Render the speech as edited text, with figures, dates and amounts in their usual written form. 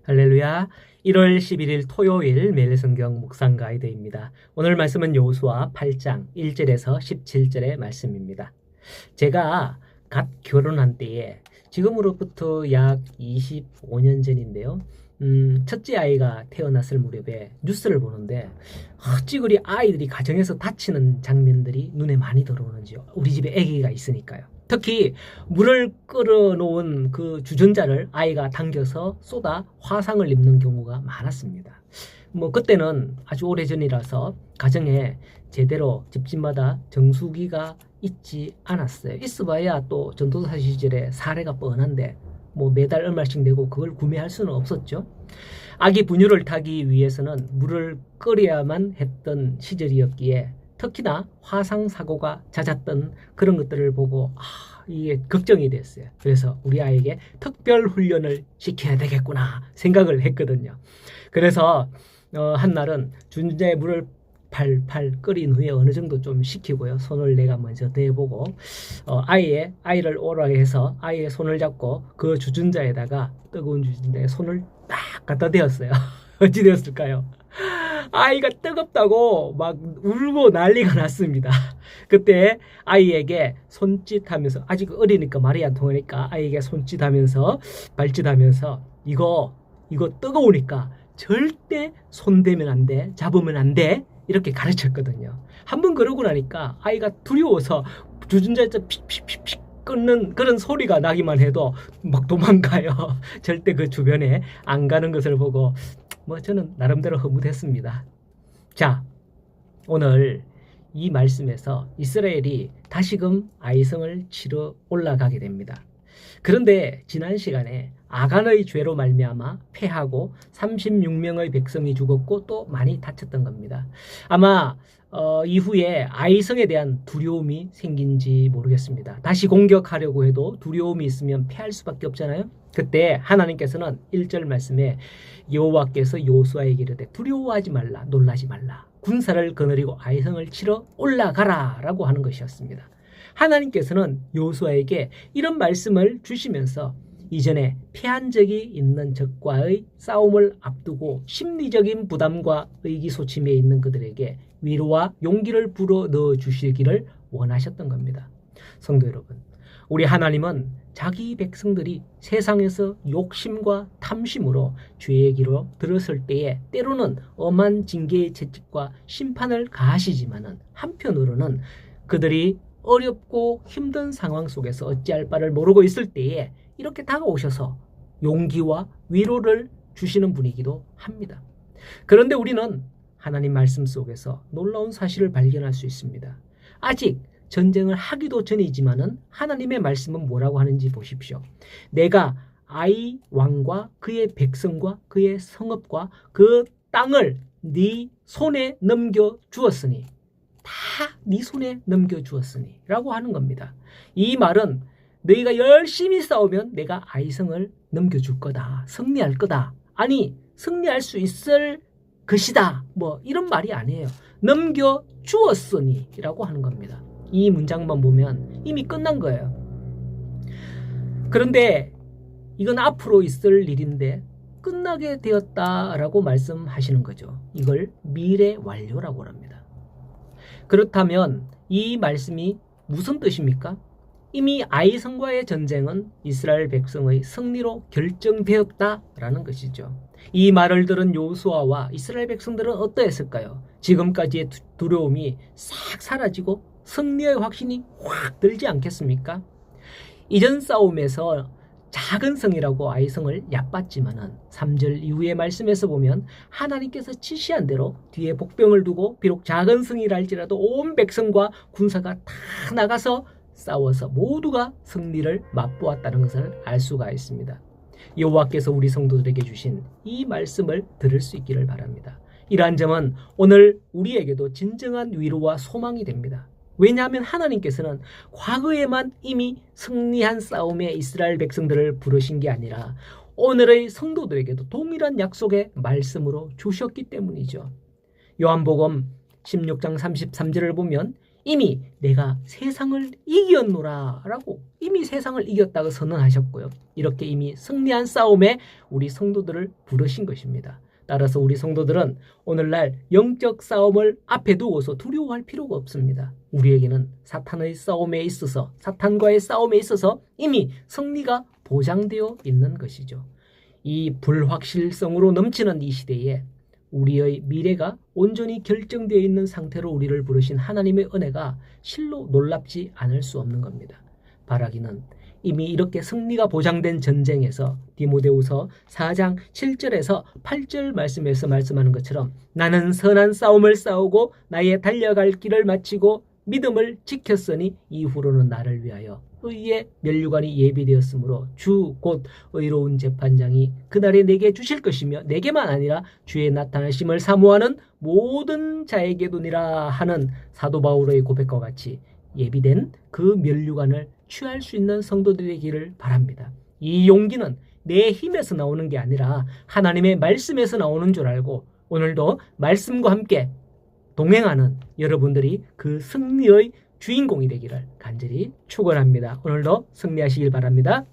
할렐루야. 1월 11일 토요일 매일성경 묵상 가이드입니다. 오늘 말씀은 여호수아 8장 1절에서 17절의 말씀입니다. 제가 갓 결혼한 때에 지금으로부터 약 25년 전인데요. 첫째 아이가 태어났을 무렵에 뉴스를 보는데 어찌 그리 아이들이 가정에서 다치는 장면들이 눈에 많이 들어오는지요. 우리 집에 아기가 있으니까요. 특히 물을 끓여 놓은 그 주전자를 아이가 당겨서 쏟아 화상을 입는 경우가 많았습니다. 그때는 아주 오래전이라서 가정에 제대로 집집마다 정수기가 있지 않았어요. 있어봐야 또 전도사 시절에 사례가 뻔한데 매달 얼마씩 내고 그걸 구매할 수는 없었죠. 아기 분유를 타기 위해서는 물을 끓여야만 했던 시절이었기에 특히나 화상 사고가 잦았던 그런 것들을 보고 이게 걱정이 됐어요. 그래서 우리 아이에게 특별 훈련을 시켜야 되겠구나 생각을 했거든요. 그래서 한날은 주전자에 물을 팔팔 끓인 후에 어느 정도 좀 식히고요. 손을 내가 먼저 대보고 아이를 오라 해서 아이의 손을 잡고 그 주전자에다가 뜨거운 주전자에 손을 딱 갖다 대었어요. 어찌 되었을까요? 아이가 뜨겁다고 막 울고 난리가 났습니다. 그때 아이에게 손짓하면서, 아직 어리니까 말이 안 통하니까 아이에게 손짓하면서 발짓하면서 이거 뜨거우니까 절대 손대면 안 돼, 잡으면 안 돼, 이렇게 가르쳤거든요. 한번 그러고 나니까 아이가 두려워서 주전자에서 픽픽픽픽 끊는 그런 소리가 나기만 해도 막 도망가요. 절대 그 주변에 안 가는 것을 보고 저는 나름대로 흐뭇했습니다. 자, 오늘 이 말씀에서 이스라엘이 다시금 아이성을 치러 올라가게 됩니다. 그런데 지난 시간에 아간의 죄로 말미암아 패하고 36명의 백성이 죽었고 또 많이 다쳤던 겁니다. 아마 이후에 아이성에 대한 두려움이 생긴지 모르겠습니다. 다시 공격하려고 해도 두려움이 있으면 패할 수밖에 없잖아요. 그때 하나님께서는 1절 말씀에 여호와께서 여호수아에게 이르되 두려워하지 말라, 놀라지 말라, 군사를 거느리고 아이성을 치러 올라가라 라고 하는 것이었습니다. 하나님께서는 여호수아에게 이런 말씀을 주시면서 이전에 패한 적이 있는 적과의 싸움을 앞두고 심리적인 부담과 의기소침해 있는 그들에게 위로와 용기를 불어 넣어 주시기를 원하셨던 겁니다. 성도 여러분, 우리 하나님은 자기 백성들이 세상에서 욕심과 탐심으로 죄의 길로 들었을 때에 때로는 엄한 징계의 채찍과 심판을 가하시지만은 한편으로는 그들이 어렵고 힘든 상황 속에서 어찌할 바를 모르고 있을 때에 이렇게 다가오셔서 용기와 위로를 주시는 분이기도 합니다. 그런데 우리는 하나님 말씀 속에서 놀라운 사실을 발견할 수 있습니다. 아직 전쟁을 하기도 전이지만은 하나님의 말씀은 뭐라고 하는지 보십시오. 내가 아이 왕과 그의 백성과 그의 성읍과 그 땅을 네 손에 넘겨 주었으니, 다 네 손에 넘겨주었으니 라고 하는 겁니다. 이 말은 너희가 열심히 싸우면 내가 아이성을 넘겨줄 거다, 승리할 거다, 아니 승리할 수 있을 것이다, 이런 말이 아니에요. 넘겨주었으니 라고 하는 겁니다. 이 문장만 보면 이미 끝난 거예요. 그런데 이건 앞으로 있을 일인데 끝나게 되었다라고 말씀하시는 거죠. 이걸 미래 완료라고 합니다. 그렇다면 이 말씀이 무슨 뜻입니까? 이미 아이성과의 전쟁은 이스라엘 백성의 승리로 결정되었다라는 것이죠. 이 말을 들은 여호수아와 이스라엘 백성들은 어떠했을까요? 지금까지의 두려움이 싹 사라지고 승리의 확신이 확 들지 않겠습니까? 이전 싸움에서 작은 성이라고 아이성을 얕봤지만은 3절 이후의 말씀에서 보면 하나님께서 지시한 대로 뒤에 복병을 두고 비록 작은 성이라 할지라도 온 백성과 군사가 다 나가서 싸워서 모두가 승리를 맛보았다는 것을 알 수가 있습니다. 여호와께서 우리 성도들에게 주신 이 말씀을 들을 수 있기를 바랍니다. 이러한 점은 오늘 우리에게도 진정한 위로와 소망이 됩니다. 왜냐하면 하나님께서는 과거에만 이미 승리한 싸움에 이스라엘 백성들을 부르신 게 아니라 오늘의 성도들에게도 동일한 약속의 말씀으로 주셨기 때문이죠. 요한복음 16장 33절을 보면 이미 내가 세상을 이겼노라 라고 이미 세상을 이겼다고 선언하셨고요. 이렇게 이미 승리한 싸움에 우리 성도들을 부르신 것입니다. 따라서 우리 성도들은 오늘날 영적 싸움을 앞에 두고서 두려워할 필요가 없습니다. 우리에게는 사탄과의 싸움에 있어서 이미 승리가 보장되어 있는 것이죠. 이 불확실성으로 넘치는 이 시대에 우리의 미래가 온전히 결정되어 있는 상태로 우리를 부르신 하나님의 은혜가 실로 놀랍지 않을 수 없는 겁니다. 바라기는 이미 이렇게 승리가 보장된 전쟁에서 디모데후서 4장 7절에서 8절 말씀에서 말씀하는 것처럼 나는 선한 싸움을 싸우고 나의 달려갈 길을 마치고 믿음을 지켰으니 이후로는 나를 위하여 의의 면류관이 예비되었으므로 주 곧 의로운 재판장이 그날에 내게 주실 것이며 내게만 아니라 주의 나타나심을 사모하는 모든 자에게도니라 하는 사도 바울의 고백과 같이 예비된 그 면류관을 취할 수 있는 성도들의 길을 바랍니다. 이 용기는 내 힘에서 나오는 게 아니라 하나님의 말씀에서 나오는 줄 알고 오늘도 말씀과 함께 동행하는 여러분들이 그 승리의 주인공이 되기를 간절히 축원합니다. 오늘도 승리하시길 바랍니다.